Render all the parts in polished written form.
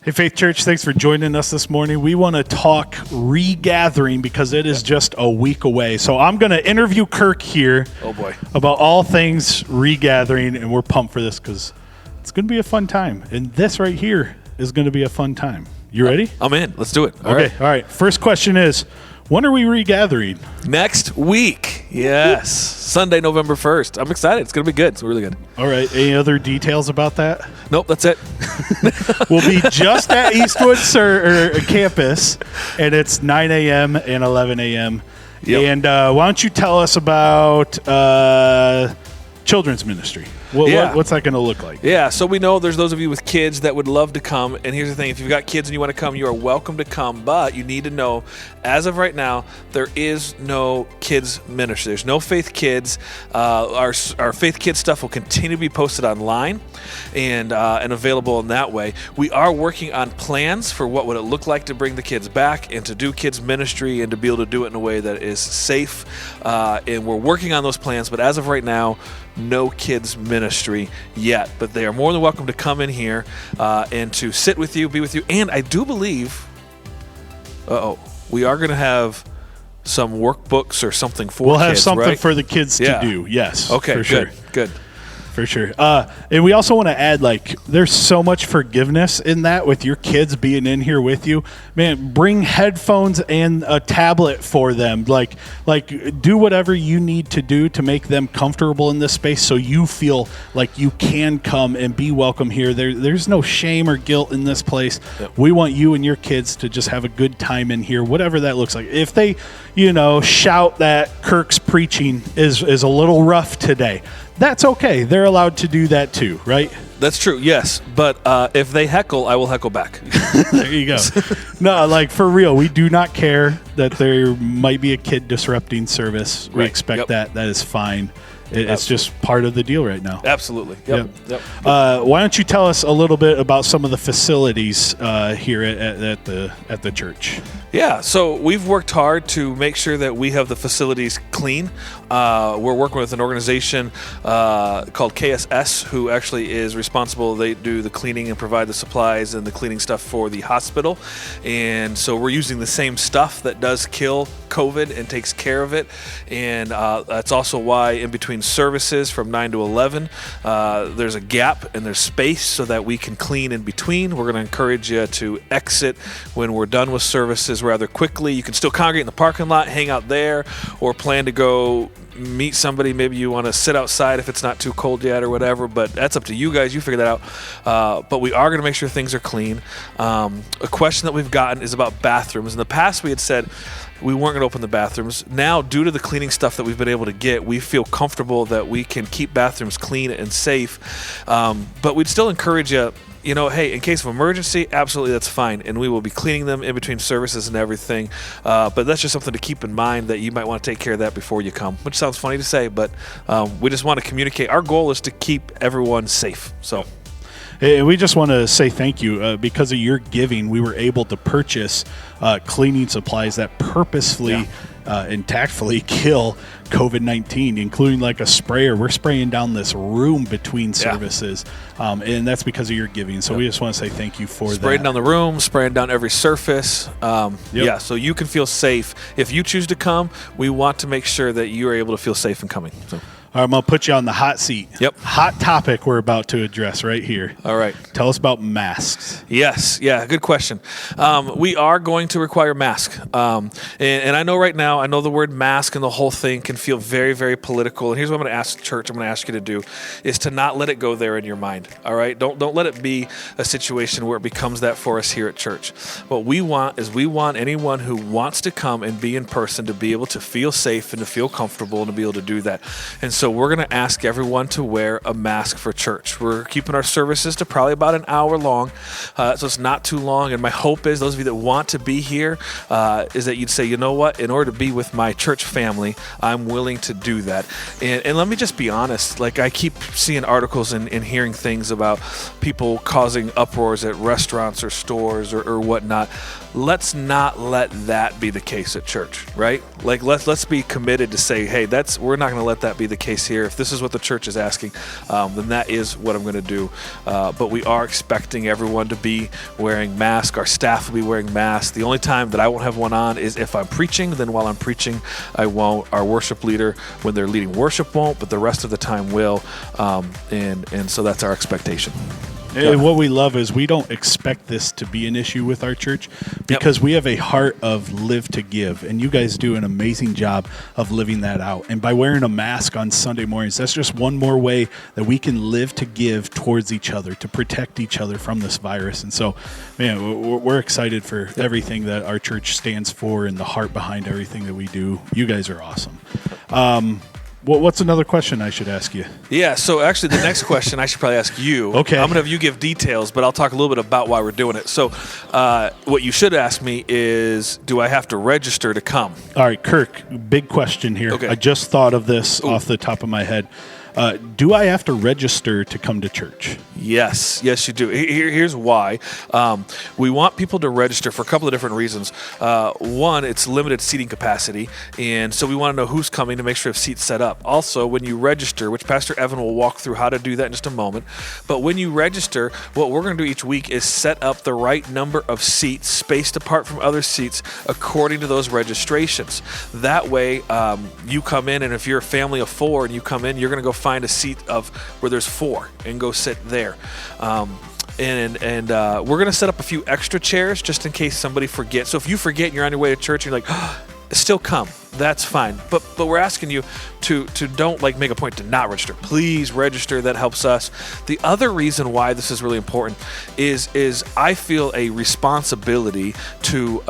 Hey, Faith Church, thanks for joining us this morning. We want to talk Regathering because it is just a week away. So I'm going to interview Kirk here about all things Regathering, and we're pumped for this because it's going to be a fun time. And this right here is going to be a fun time. You ready? I'm in. Let's do it. All right. First question is, when are we regathering? Next week. Yes. Sunday, November 1st. I'm excited. It's going to be good. It's really good. All right. Any other details about that? Nope, that's it. We'll be just at Eastwood campus, and it's 9 a.m. and 11 a.m. Yep. And why don't you tell us about children's ministry? What's that going to look like? Yeah, so we know there's those of you with kids that would love to come. And here's the thing. If you've got kids and you want to come, you are welcome to come. But you need to know, as of right now, there is no kids ministry. There's no Faith Kids. Our Faith Kids stuff will continue to be posted online and available in that way. We are working on plans for what would it look like to bring the kids back and to do kids ministry and to be able to do it in a way that is safe. And we're working on those plans. But as of right now, no kids ministry yet, but they are more than welcome to come in here and to sit with you, be with you. And I do believe, we are going to have some workbooks or something for kids. We'll have something right? for the kids to do. Yes. Okay. For sure. Good. For sure. And we also want to add, there's so much forgiveness in that with your kids being in here with you. Man, bring headphones and a tablet for them. Do whatever you need to do to make them comfortable in this space so you feel like you can come and be welcome here. There's no shame or guilt in this place. Yep. We want you and your kids to just have a good time in here, whatever that looks like. If they, shout that Kirk's preaching is a little rough today, that's okay. They're allowed to do that too, right? That's true, yes. But if they heckle, I will heckle back. There you go. No, for real, we do not care that there might be a kid disrupting service. We expect that. That is fine. It's just part of the deal right now. Absolutely. Yep. Why don't you tell us a little bit about some of the facilities here at the church? Yeah, so we've worked hard to make sure that we have the facilities clean. We're working with an organization called KSS, who actually is responsible. They do the cleaning and provide the supplies and the cleaning stuff for the hospital. And so we're using the same stuff that does kill COVID and takes care of it. And that's also why in between services from 9 to 11, there's a gap and there's space so that we can clean in between. We're going to encourage you to exit when we're done with services rather quickly. You can still congregate in the parking lot, hang out there, or plan to go meet somebody. Maybe you want to sit outside if it's not too cold yet or whatever, but that's up to you guys. You figure that out. But we are going to make sure things are clean. A question that we've gotten is about bathrooms. In the past, we had said we weren't going to open the bathrooms. Now, due to the cleaning stuff that we've been able to get, we feel comfortable that we can keep bathrooms clean and safe. But we'd still encourage you, hey, in case of emergency, absolutely, that's fine. And we will be cleaning them in between services and everything. But that's just something to keep in mind that you might want to take care of that before you come, which sounds funny to say, but we just want to communicate. Our goal is to keep everyone safe. So. And we just want to say thank you. Because of your giving, we were able to purchase cleaning supplies that purposefully and tactfully kill COVID-19, including a sprayer. We're spraying down this room between services, and that's because of your giving. So we just want to say thank you for that. Spraying down the room, spraying down every surface. So you can feel safe. If you choose to come, we want to make sure that you are able to feel safe in coming. So. All right, I'm going to put you on the hot seat. Yep. Hot topic we're about to address right here. All right. Tell us about masks. Yes. Yeah, good question. We are going to require masks. And I know right now, the word mask and the whole thing can feel very, very political. And here's what I'm going to ask the church, I'm going to ask you to do, is to not let it go there in your mind. All right? Don't let it be a situation where it becomes that for us here at church. What we want is anyone who wants to come and be in person to be able to feel safe and to feel comfortable and to be able to do that. And so we're going to ask everyone to wear a mask for church. We're keeping our services to probably about an hour long, so it's not too long. And my hope is those of you that want to be here is that you'd say, you know what, in order to be with my church family, I'm willing to do that. And let me just be honest, I keep seeing articles and hearing things about people causing uproars at restaurants or stores or whatnot. Let's not let that be the case at church, right? Let's be committed to say, hey, we're not going to let that be the case case here. If this is what the church is asking, then that is what I'm going to do. But we are expecting everyone to be wearing masks. Our staff will be wearing masks. The only time that I won't have one on is if I'm preaching. Then while I'm preaching, I won't. Our worship leader, when they're leading worship, won't, but the rest of the time will. And so that's our expectation. And what we love is we don't expect this to be an issue with our church because we have a heart of live to give, and you guys do an amazing job of living that out. And by wearing a mask on Sunday mornings, that's just one more way that we can live to give towards each other, to protect each other from this virus. And so, man, we're excited for everything that our church stands for and the heart behind everything that we do. You guys are awesome. What's another question I should ask you? Yeah, so actually the next question I should probably ask you. Okay. I'm going to have you give details, but I'll talk a little bit about why we're doing it. So what you should ask me is, do I have to register to come? All right, Kirk, big question here. Okay. I just thought of this off the top of my head. Do I have to register to come to church? Yes, you do. Here's why. We want people to register for a couple of different reasons. One, it's limited seating capacity, and so we want to know who's coming to make sure we have seats set up. Also, when you register, which Pastor Evan will walk through how to do that in just a moment, but when you register, what we're going to do each week is set up the right number of seats spaced apart from other seats according to those registrations. That way, you come in, and if you're a family of 4 and you come in, you're going to go find a seat of where there's 4 and go sit there. And we're going to set up a few extra chairs just in case somebody forgets. So if you forget and you're on your way to church and you're like, still come. That's fine. But we're asking you to don't make a point to not register. Please register. That helps us. The other reason why this is really important is I feel a responsibility to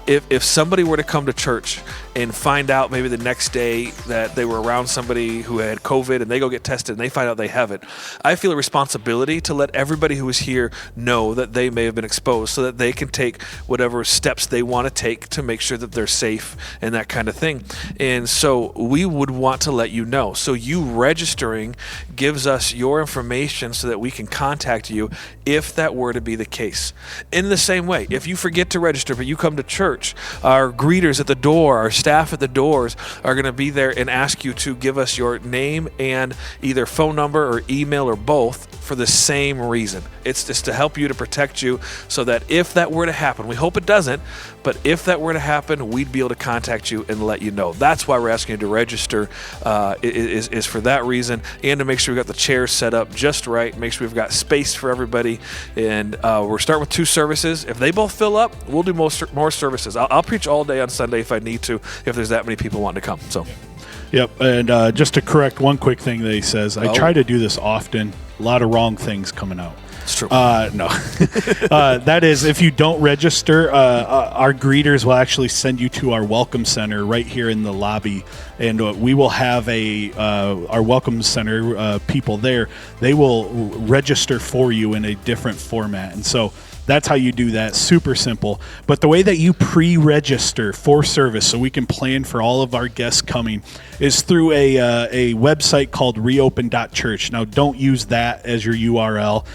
if somebody were to come to church and find out maybe the next day that they were around somebody who had COVID and they go get tested and they find out they have it, I feel a responsibility to let everybody who is here know that they may have been exposed so that they can take whatever steps they want to take to make sure that they're safe and that kind of thing. And so we would want to let you know. So you registering gives us your information so that we can contact you if that were to be the case. In the same way, if you forget to register but you come to church, our greeters at the door, our staff at the doors are going to be there and ask you to give us your name and either phone number or email or both for the same reason. It's just to help you, to protect you, so that if that were to happen, we hope it doesn't, but if that were to happen, we'd be able to contact you and let you know. That's why we're asking you to register, is for that reason, and to make sure we've got the chairs set up just right, make sure we've got space for everybody. And we're starting with 2 services. If they both fill up, we'll do more services. I'll preach all day on Sunday if I need to, if there's that many people wanting to come. So. Yep, and just to correct one quick thing that he says, I try to do this often. A lot of wrong things coming out. It's true. No. That is, if you don't register, our greeters will actually send you to our welcome center right here in the lobby, and we will have our welcome center people there. They will register for you in a different format, and so that's how you do that. Super simple. But the way that you pre-register for service so we can plan for all of our guests coming is through a website called reopen.church. Now, don't use that as your URL.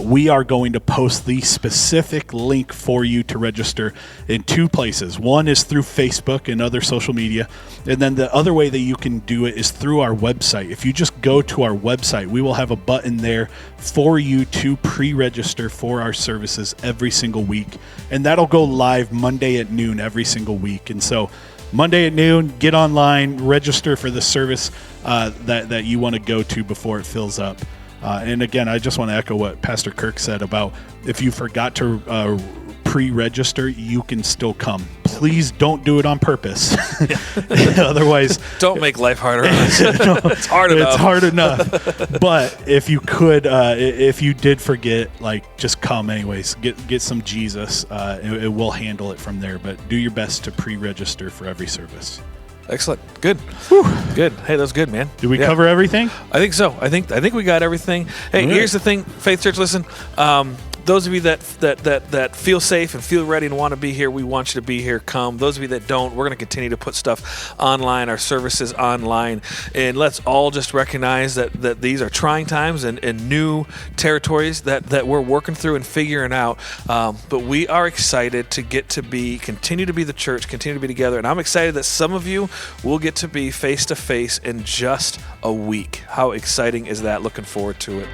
We are going to post the specific link for you to register in 2 places. One is through Facebook and other social media. And then the other way that you can do it is through our website. If you just go to our website, we will have a button there for you to pre-register for our services every single week. And that'll go live Monday at noon every single week. And so Monday at noon, get online, register for the service that you want to go to before it fills up. And again, I just want to echo what Pastor Kirk said about if you forgot to pre-register, you can still come. Please don't do it on purpose. Otherwise, don't make life harder on us. It's hard enough. It's hard enough. But if you could, if you did forget, just come anyways. Get some Jesus. It will handle it from there. But do your best to pre-register for every service. Excellent. Good. Good. Hey, that was good, man. Did we cover everything? I think so. I think we got everything. Hey, here's the thing, Faith Church, listen. those of you that feel safe and feel ready and want to be here, we want you to be here. Come. Those of you that don't, we're going to continue to put stuff online, our services online, and let's all just recognize that these are trying times and new territories that we're working through and figuring out. But we are excited to continue to be the church, continue to be together, and I'm excited that some of you will get to be face to face in just a week. How exciting is that? Looking forward to it.